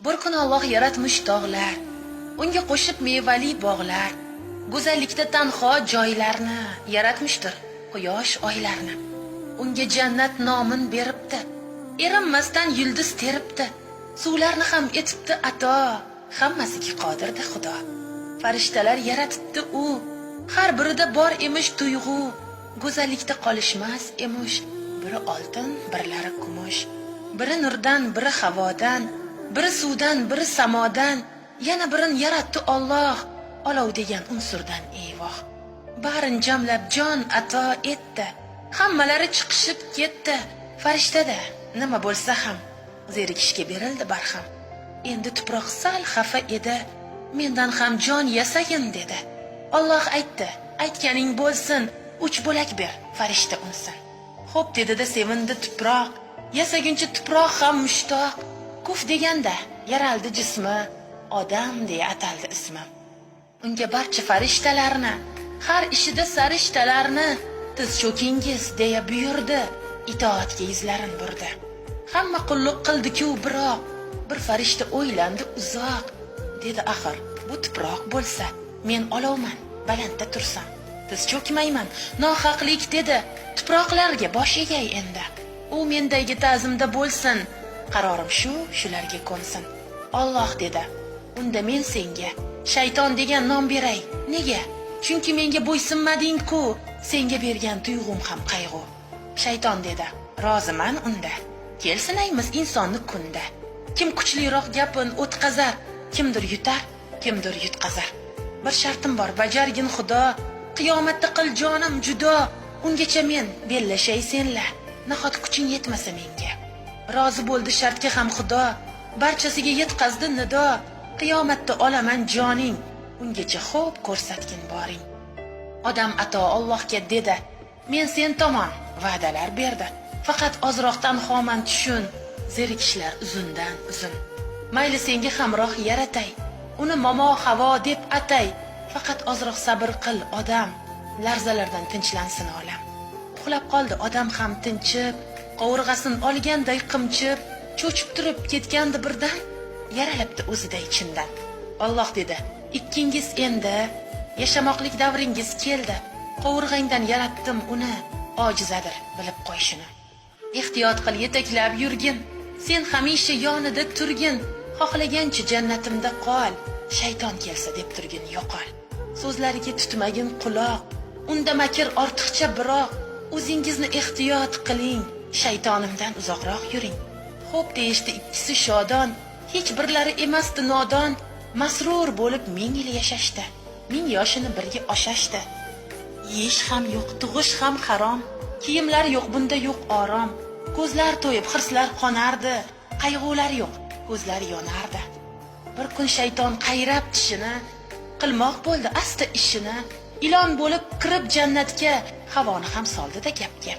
Bir kun Alloh yaratmish tog'lar, unga qo'shib mevali bog'lar, go'zallikda tanho joylarni yaratmishdir quyosh oylarni. Unga jannat nomin beribdi, erinmasdan yulduz teribdi, suvlarni ham etibdi ato, hammasiga qodirdi Xudo. Farishtalar yaratibdi u, har birida bor emish tuyg'u, go'zallikda qolishmas emish, biri oltin, birlari kumush, biri nurdan, biri havodan, biri suvdan, biri samodan, yana birin yaratdi Alloh, olov degan unsurdan eyvoh. Barin jamlab jon ato etdi, hammalari chiqishib ketdi. Farishtada nima bo'lsa ham zerikishga berildi barham. Endi tuproq sal xafa edi, mendan ham jon yasagin dedi. Alloh aytdi, aytganing bo'lsin, 3 bo'lak ber, farishta unsin. Xo'p dedi-da sevindi tuproq, yasaguncha tuproq ham mushtoq. Kuf deganda yaraldi jismi, odam deya ataldi ismi. Unga barcha farishtalarni, har ishida sarishtalarni, tiz cho'kingiz deya buyurdi, itoatga yuzlarin burdi. Hamma qulluq qildi-ku, biroq bir farishta o'ylandi uzoq, dedi axir, bu tuproq bo'lsa, men olovman, balandda tursam, tiz cho'kmayman, nohaqlik dedi, tuproqlarga bosh egay endi. U mendagi ta'zimda bo'lsin, qarorim shularga ko'nsin. Alloh dedi, unda men senga shayton degan nom beray. Nega? Chunki menga bo'ysunmading-ku, senga bergan tuyg'um ham qayg'u. Shayton dedi, roziman unda, kelsinaymiz insonni kunda. Kim kuchliroq gapin o'tkazar, kimdir yutar, kimdir yutqazar. Bir shartim bor, bajargin Xudo, qiyomatda qil jonim judo. Ungacha men bellashay senla, nahot kuching yetmasa menga. Rozi bo'ldi shartga ham Xudo, barchasiga yetkazdi nido. Qiyomatda olaman joning, ungacha xo'p ko'rsatgin boring. Odam ato Allohga dedi, men sen tomon va'dalar berdi, faqat ozroqdan xoman tushun, zerikishlar uzundan uzun. Mayli senga hamroh yaratay, uni momo havo deb atay, faqat ozroq sabr qil odam, larzalardan tinchlansin olam. Uxlab qoldi odam ham tinchib, qovurg'asin olganday qimchib, cho'chib turib ketgandi birdan, yaralibdi o'zida ichindan. Alloh dedi, ikkingiz endi yashamoqlik davringiz keldi, qovurg'angdan yaratdim uni, ojizadir, bilib qo'y shuni. Ehtiyot qil, yetaklab yurgin, sen hamisha yonida turgin, xohlagancha jannatimda qol, shayton kelsa deb turgin yo'qol. So'zlariga tutmagin quloq, unda makr ortiqcha biroq, o'zingizni ehtiyot qiling, shaytonimdan uzoqroq yuring. Xo'p deyishdi ikkisi shodon, hech birlari emasdi nodon, masrur bo'lib 1000 yil yashashdi, 1000 yoshini birga oshashdi. Yeyish ham yo'q, tug'ish ham harom, kiyimlar yo'q, bunda yo'q orom. Ko'zlar to'yib, hirslar qonardi, qayg'ular yo'q, ko'zlari yonardi. Bir kun shayton qayrab tishini, qilmoq bo'ldi asta ishini, ilon bo'lib kirib jannatga, havoni ham soldi-da gapga.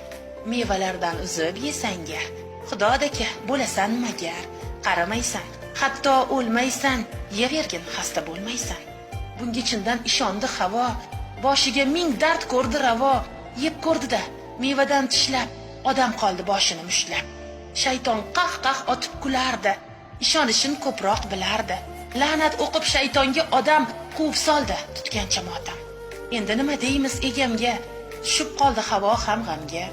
Mevalardan uzib yesanga, Xudodaka bo'lasan magar, qaramaysan, hatto o'lmaysan, yevergin xasta bo'lmaysan. Bunga chindan ishondi havo, boshiga 1000 dard ko'rdi ravo, yeb ko'rdi-da, mevadan tishlab, odam qoldi boshini mushlab. Shayton qah-qah otib kulardi, ishonishin ko'proq bilardi. La'nat o'qib shaytonga odam quvib soldi, tutgancha motam. Endi nima deymiz egamga, tushib qoldi havo ham g'amga.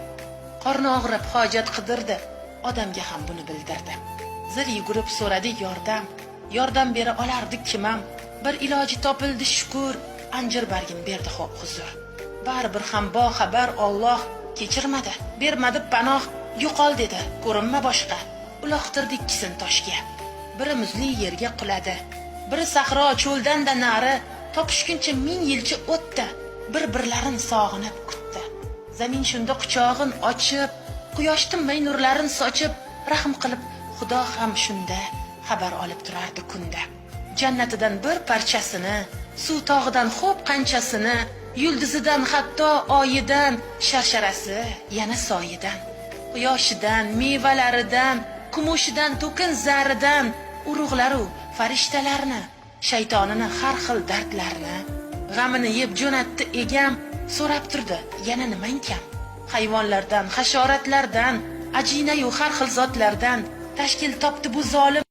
Qorni og'rib hojat qidirdi, odamga ham buni bildirdi. Zir yugurib so'radi yordam, yordam bera olardi kimam. Bir iloji topildi shukr, anjir bargin berdi xo'p huzur. Baribir ham boxabar Alloh kechirmadi, bermadi panoh, yo'qol dedi, ko'rinma boshqa. Uloqtirdi ikkisin toshga. Biri muzli yerga quladi, biri sahro cho'ldan-da nari, topishguncha 1000 yilcha o'tdi, bir-birlarin sog'inib kutdi. Zamin shunda quchog'in ochib, quyosh tinmay nurlarin sochib, rahm qilib Xudo ham shunda xabar olib turardi kunda. Jannatidan bir parchasini, suv tog'idan xo'p qanchasini, yulduzidan hatto oyidan, sharsharasi yana soyidan, quyoshidan, mevalaridan, kumushidan, to'kin zaridan, urug'laru farishtalarni, shaytonini har xil dardlarni, g'amini yeb jo'natdi egam, so'rab turdi, yana nimang kam? Hayvonlardan, hasharotlardan, ajinayu har xil zotlardan tashkil topdi bu zolim